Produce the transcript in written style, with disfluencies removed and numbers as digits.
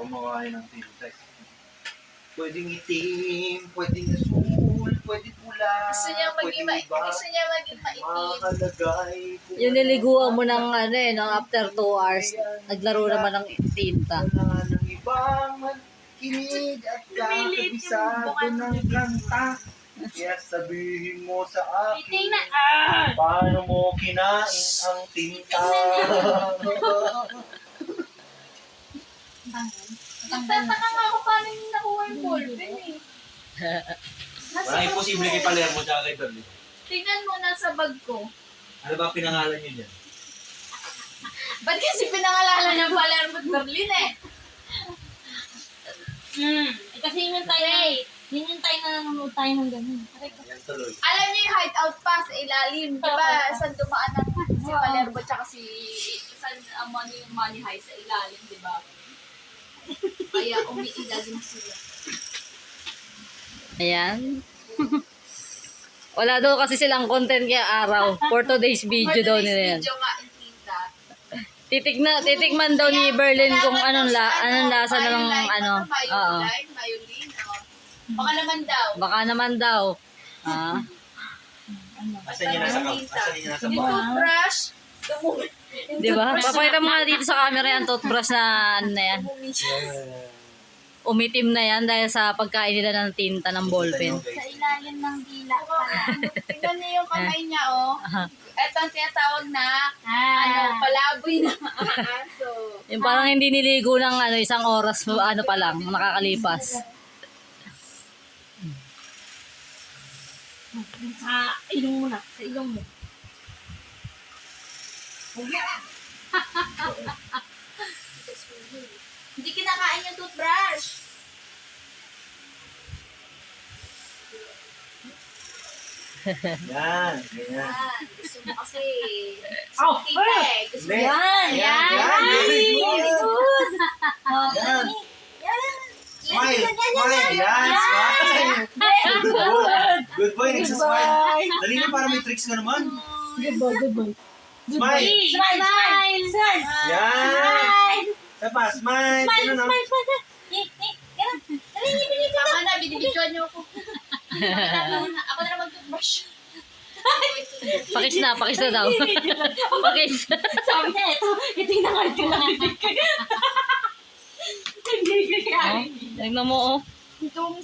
kumawain ng tinta. Pwedeng itim, pwedeng asul, pwedeng pula, Gusto niya maging pwedeng iba. gusto niya maging maitim. Makalagay. Yung niliguan mo ng ano eh, no, after 2 hours, naglaro naman ng tinta. Wala nang ibang kinig at kakabisado ng kanta. Kaya sabihin mo sa akin, paano mo kinain ang tinta? Nagtataka nga ako paano yung nakuha yung ballpen eh. Walang imposible kay Palermo at kay Berlin. Tingnan mo, nasa bag ko. Ano ba pinangalan niyo dyan? Ba't kasi pinangalanan ng Palermo at Berlin eh? Kasi yun tayo na nanonood tayo ng ganun. Yan tuloy. Alam niyo yung hideout pa sa ilalim, di ba? Saan dumaan ang si Palermo tsaka si saan ang yung money high sa ilalim, di ba? Kaya umiilalim sila. Ayan. Wala daw kasi silang content kaya araw. For today's video daw nila yan. Video nga yung tinta. Titikman daw ni Berlin kung anong lasa na ng ano. Oo. Mayulin, Baka naman daw. Baka naman daw. Ah. Asan niya nasa Yung bag? toothbrush, Di ba? Papakita mo nga dito sa camera yung toothbrush na ano na yan. Umitim na yan dahil sa pagkain nila ng tinta ng ballpen. Sa ilalim ng dila pala. tingnan niyo yung kamay niya, oh. Ito ang tinatawag na, Ah. palaboy na aso. Yung parang hindi niligo ng ano, isang oras ano pa lang, nakakalipas. Sa ilong mo na. Sa ilong mo. Hindi kinakain yung toothbrush. Yan, ganyan. Gusto mo kasi. Oh, Tita eh. Gusto mo. Yan! Very good. Yan! Yan. Smile. Smile. Yan, smile. Good boy, nagsasmile. Dali na para may tricks ka naman. Good boy, good boy. Smile. Smile! Smile! Smile! Yan. Sapa, smile. Smile! Ganun, no? Smile! Smile! Ganun! Dali, ibigay ko. Tama na, binibidyoan niyo ako. Ako na mag-toothbrush. Pakis na daw. Pakis. Sabi niya, ito yung nangalit lang. Hindi kaya. Tignan mo, oh. Itong